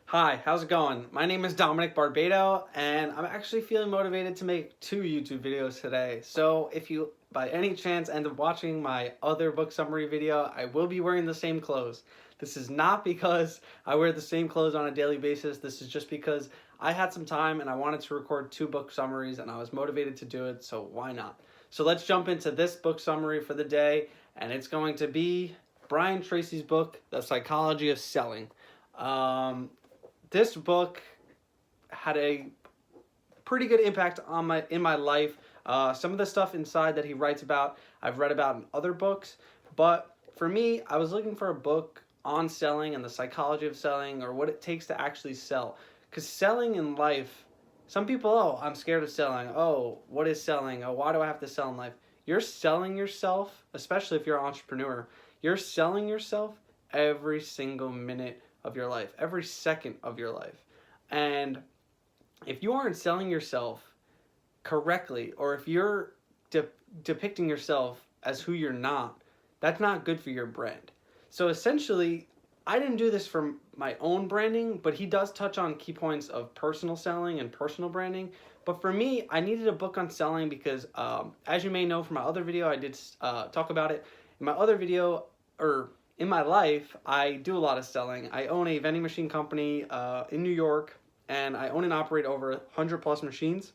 Hi, how's it going? My name is Dominic Barbado, and I'm actually feeling motivated to make 2 YouTube videos today. So if you, by any chance, end up watching my other book summary video, I will be wearing the same clothes. This is not because I wear the same clothes on a daily basis. This is just because I had some time and I wanted to record 2 book summaries and I was motivated to do it, so why not? So let's jump into this book summary for the day, and it's going to be Brian Tracy's book, The Psychology of Selling. This book had a pretty good impact on my life. Some of the stuff inside that he writes about, I've read about in other books, but for me, I was looking for a book on selling and the psychology of selling, or what it takes to actually sell. Because selling in life, some people, oh, I'm scared of selling. Oh, what is selling? Oh, why do I have to sell in life? You're selling yourself, especially if you're an entrepreneur. You're selling yourself every single minute of your life, every second of your life. And if you aren't selling yourself correctly, or if you're depicting yourself as who you're not, that's not good for your brand. So essentially, I didn't do this for my own branding, but he does touch on key points of personal selling and personal branding. But for me, I needed a book on selling because, as you may know from my other video, I did talk about it. In my other video, in my life, I do a lot of selling. I own a vending machine company in New York, and I own and operate over 100 plus machines.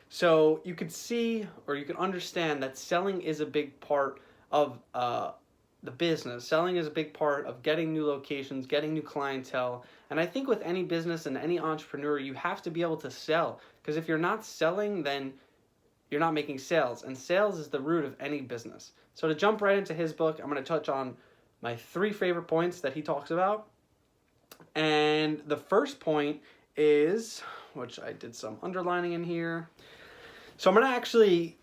So you could see, or you could understand, that selling is a big part of the business. Selling is a big part of getting new locations, getting new clientele. And I think with any business and any entrepreneur, you have to be able to sell. Because if you're not selling, then you're not making sales. And sales is the root of any business. So to jump right into his book, I'm going to touch on my 3 favorite points that he talks about. And the first point is, which I did some underlining in here. So I'm going to actually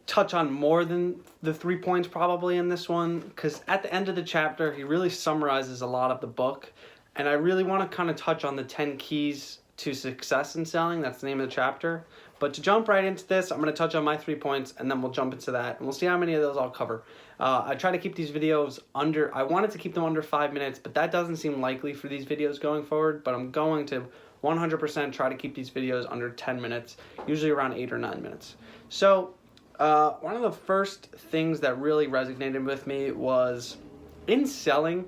touch on more than the 3 points probably in this one, because at the end of the chapter, he really summarizes a lot of the book. And I really want to kind of touch on the 10 keys to success in selling. That's the name of the chapter. But to jump right into this, I'm going to touch on my 3 points, and then we'll jump into that, and we'll see how many of those I'll cover. I try to keep these videos I wanted to keep them under 5 minutes, but that doesn't seem likely for these videos going forward, but I'm going to 100% try to keep these videos under 10 minutes, usually around 8 or 9 minutes. So one of the first things that really resonated with me was, in selling,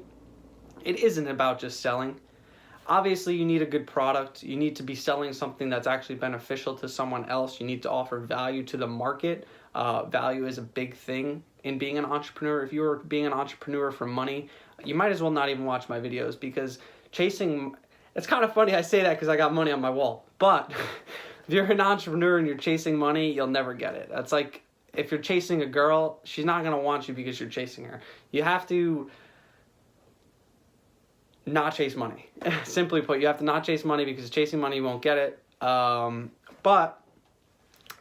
it isn't about just selling. Obviously, you need a good product. You need to be selling something that's actually beneficial to someone else. You need to offer value to the market. Value is a big thing in being an entrepreneur. If you are being an entrepreneur for money, you might as well not even watch my videos, because it's kind of funny I say that because I got money on my wall. But if you're an entrepreneur and you're chasing money, you'll never get it. That's like if you're chasing a girl, she's not going to want you because you're chasing her. You have to not chase money. Simply put, you have to not chase money, because chasing money, you won't get it. But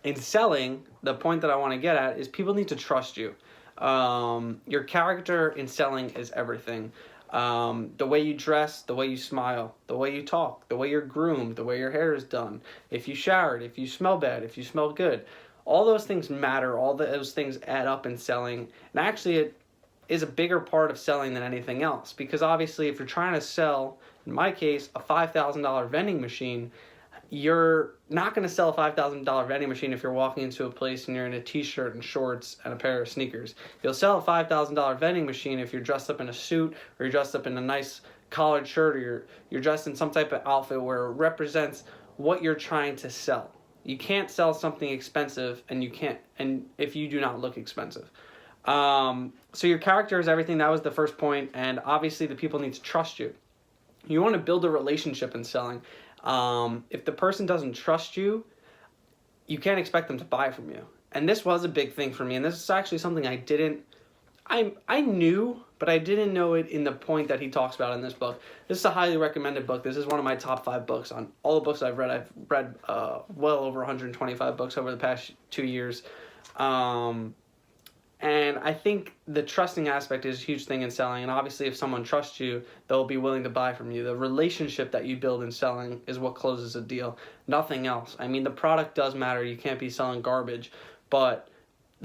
in selling, the point that I want to get at is people need to trust you. Your character in selling is everything. The way you dress, the way you smile, the way you talk, the way you're groomed, the way your hair is done, if you showered, if you smell bad, if you smell good. All those things matter. All those things add up in selling. And actually, it is a bigger part of selling than anything else, because obviously if you're trying to sell, in my case, a $5,000 vending machine, you're not going to sell a $5,000 vending machine if you're walking into a place and you're in a t-shirt and shorts and a pair of sneakers. You'll sell a $5,000 vending machine if you're dressed up in a suit, or you're dressed up in a nice collared shirt, or you're dressed in some type of outfit where it represents what you're trying to sell. You can't sell something expensive and if you do not look expensive. So your character is everything. That was the first point. And obviously the people need to trust you. You want to build a relationship in selling. If the person doesn't trust you, you can't expect them to buy from you. And this was a big thing for me. And this is actually something I knew, but I didn't know it in the point that he talks about in this book. This is a highly recommended book. This is one of my top 5 books on all the books I've read. I've read well over 125 books over the past 2 years. And I think the trusting aspect is a huge thing in selling. And obviously, if someone trusts you, they'll be willing to buy from you. The relationship that you build in selling is what closes a deal, nothing else. I mean, the product does matter. You can't be selling garbage, but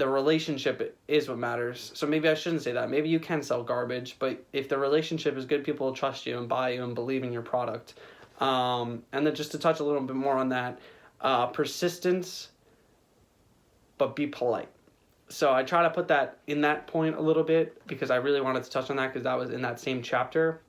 the relationship is what matters. So maybe I shouldn't say that. Maybe you can sell garbage, but if the relationship is good, people will trust you and buy you and believe in your product. And then just to touch a little bit more on that, persistence, but be polite. So I try to put that in that point a little bit because I really wanted to touch on that because that was in that same chapter.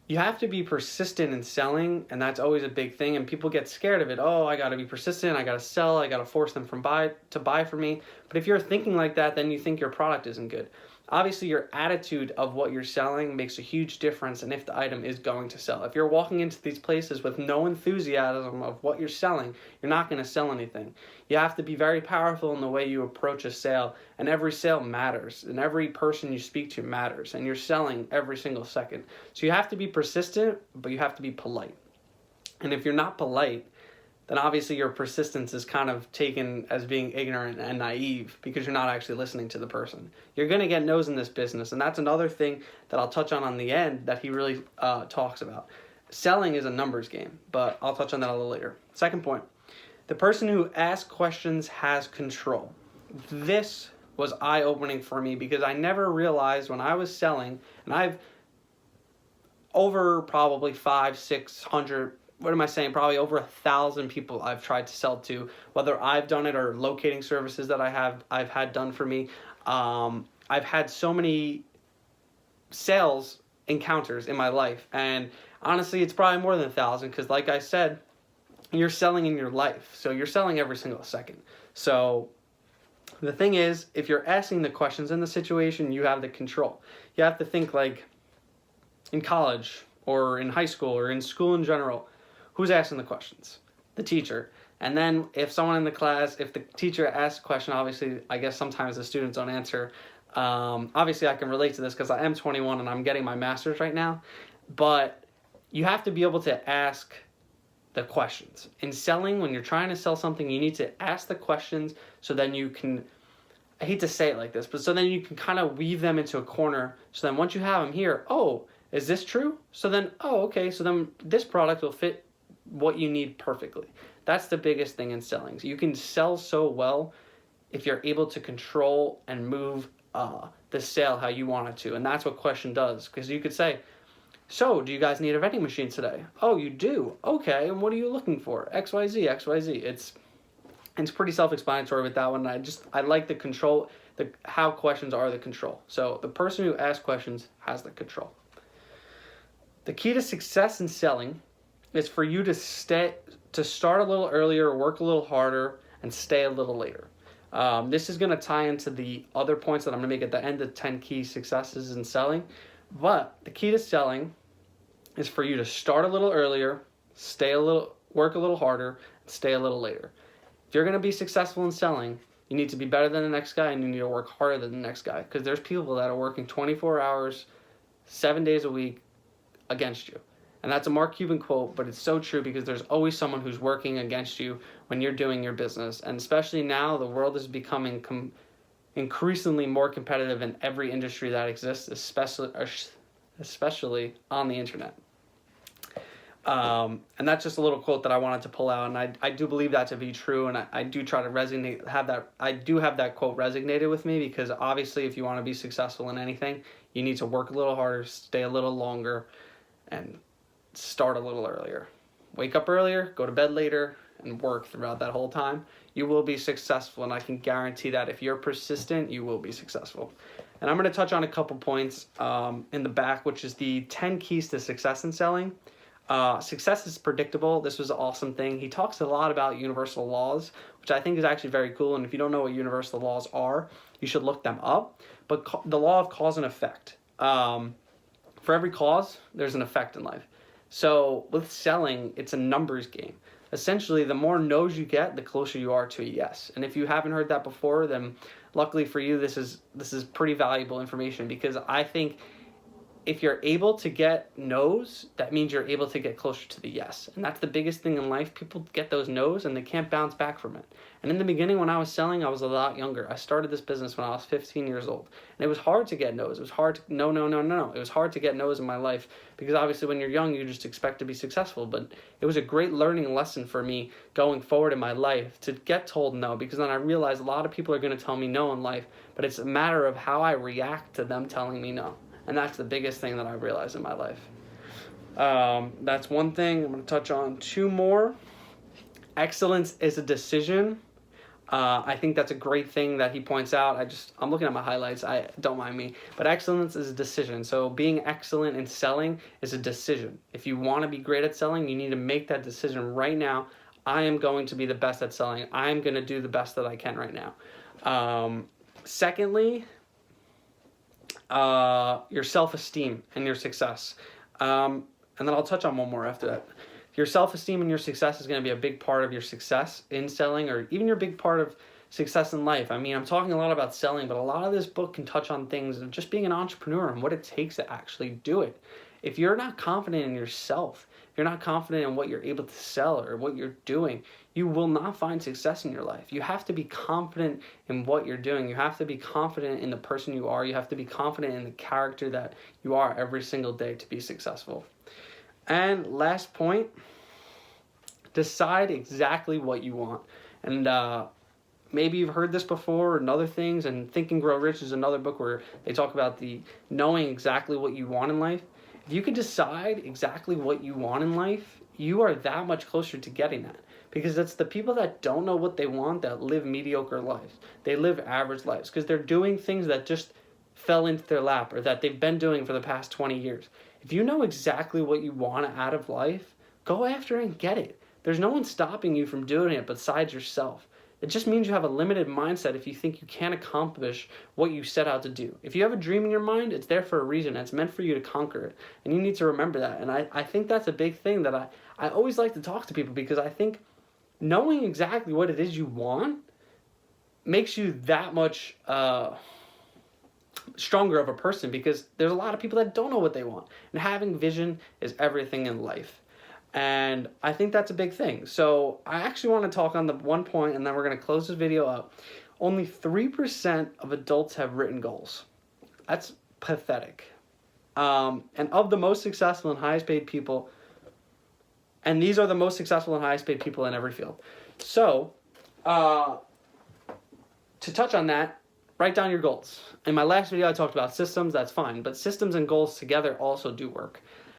You have to be persistent in selling, and that's always a big thing, and people get scared of it. Oh, I got to be persistent, I got to sell, I got to force them to buy from me. But if you're thinking like that, then you think your product isn't good. Obviously, your attitude of what you're selling makes a huge difference in if the item is going to sell. If you're walking into these places with no enthusiasm of what you're selling, you're not going to sell anything. You have to be very powerful in the way you approach a sale, and every sale matters, and every person you speak to matters, and you're selling every single second. So you have to be persistent, but you have to be polite. And if you're not polite, then obviously your persistence is kind of taken as being ignorant and naive because you're not actually listening to the person. You're going to get no's in this business, and that's another thing that I'll touch on the end that he really talks about. Selling is a numbers game, but I'll touch on that a little later. Second point, the person who asks questions has control. This was eye-opening for me because I never realized when I was selling, and I've over probably 500-600, probably over 1,000 people I've tried to sell to, whether I've done it or locating services that I've had done for me. I've had so many sales encounters in my life, and honestly, it's probably more than 1,000 because, like I said, you're selling in your life, so you're selling every single second. So the thing is, if you're asking the questions in the situation, you have the control. You have to think like in college or in high school or in school in general. Who's asking the questions? The teacher. And then if someone in the class, if the teacher asks a question, obviously, I guess sometimes the students don't answer. Obviously, I can relate to this because I am 21 and I'm getting my master's right now. But you have to be able to ask the questions. In selling, when you're trying to sell something, you need to ask the questions so then you can, I hate to say it like this, but so then you can kind of weave them into a corner. So then once you have them here, oh, is this true? So then, oh, okay, so then this product will fit what you need perfectly. That's the biggest thing in selling. So you can sell so well if you're able to control and move the sale how you want it to. And that's what question does. Because you could say, so do you guys need a vending machine today? Oh, you do? Okay, and what are you looking for? XYZ, XYZ. It's pretty self-explanatory with that one. I like the control, how questions are the control. So the person who asks questions has the control. The key to success in selling is for you to start a little earlier, work a little harder, and stay a little later. This is going to tie into the other points that I'm going to make at the end of 10 key successes in selling. But the key to selling is for you to start a little earlier, work a little harder, and stay a little later. If you're going to be successful in selling, you need to be better than the next guy, and you need to work harder than the next guy. Because there's people that are working 24 hours, 7 days a week against you. And that's a Mark Cuban quote, but it's so true because there's always someone who's working against you when you're doing your business. And especially now, the world is becoming increasingly more competitive in every industry that exists, especially on the internet. And that's just a little quote that I wanted to pull out, and I do believe that to be true, and I do try to I do have that quote resonated with me because obviously if you want to be successful in anything, you need to work a little harder, stay a little longer, and start a little earlier. Wake up earlier, go to bed later, and work throughout that whole time. You will be successful, and I can guarantee that if you're persistent, you will be successful. And I'm going to touch on a couple points in the back, which is the 10 keys to success in selling. Success is predictable. This was an awesome thing. He talks a lot about universal laws, which I think is actually very cool. And if you don't know what universal laws are, you should look them up. But the law of cause and effect. For every cause, there's an effect in life. So with selling, it's a numbers game. Essentially, the more no's you get, the closer you are to a yes. And if you haven't heard that before, then luckily for you, this is pretty valuable information because I think if you're able to get no's, that means you're able to get closer to the yes. And that's the biggest thing in life. People get those no's and they can't bounce back from it. And in the beginning, when I was selling, I was a lot younger. I started this business when I was 15 years old. And it was hard to get no's. It was hard to, no. It was hard to get no's in my life because obviously when you're young, you just expect to be successful. But it was a great learning lesson for me going forward in my life to get told no, because then I realized a lot of people are going to tell me no in life, but it's a matter of how I react to them telling me no. And that's the biggest thing that I realized in my life. That's one thing. I'm going to touch on two more. Excellence is a decision. I think that's a great thing that he points out. I'm looking at my highlights. Don't mind me. But excellence is a decision. So being excellent in selling is a decision. If you want to be great at selling, you need to make that decision right now. I am going to be the best at selling. I am going to do the best that I can right now. Secondly, your self-esteem and your success. And then I'll touch on one more after that. Your self-esteem and your success is going to be a big part of your success in selling, or even your big part of success in life. I mean, I'm talking a lot about selling, but a lot of this book can touch on things of just being an entrepreneur and what it takes to actually do it. If you're not confident in yourself, if you're not confident in what you're able to sell or what you're doing, you will not find success in your life. You have to be confident in what you're doing. You have to be confident in the person you are. You have to be confident in the character that you are every single day to be successful. And last point, decide exactly what you want. And maybe you've heard this before and other things, and Think and Grow Rich is another book where they talk about the knowing exactly what you want in life. If you can decide exactly what you want in life, you are that much closer to getting that. Because it's the people that don't know what they want that live mediocre lives. They live average lives because they're doing things that just fell into their lap or that they've been doing for the past 20 years. If you know exactly what you want out of life, go after it and get it. There's no one stopping you from doing it besides yourself. It just means you have a limited mindset if you think you can't accomplish what you set out to do. If you have a dream in your mind, it's there for a reason. It's meant for you to conquer it. And you need to remember that. And I think that's a big thing that I always like to talk to people, because I think knowing exactly what it is you want makes you that much stronger of a person, because there's a lot of people that don't know what they want. And having vision is everything in life. And I think that's a big thing. So I actually want to talk on the one point, and then we're going to close this video up. Only 3% of adults have written goals. That's pathetic. And of the most successful and highest paid people, and these are the most successful and highest paid people in every field. So, to touch on that, write down your goals. In my last video, I talked about systems. That's fine. But systems and goals together also do work.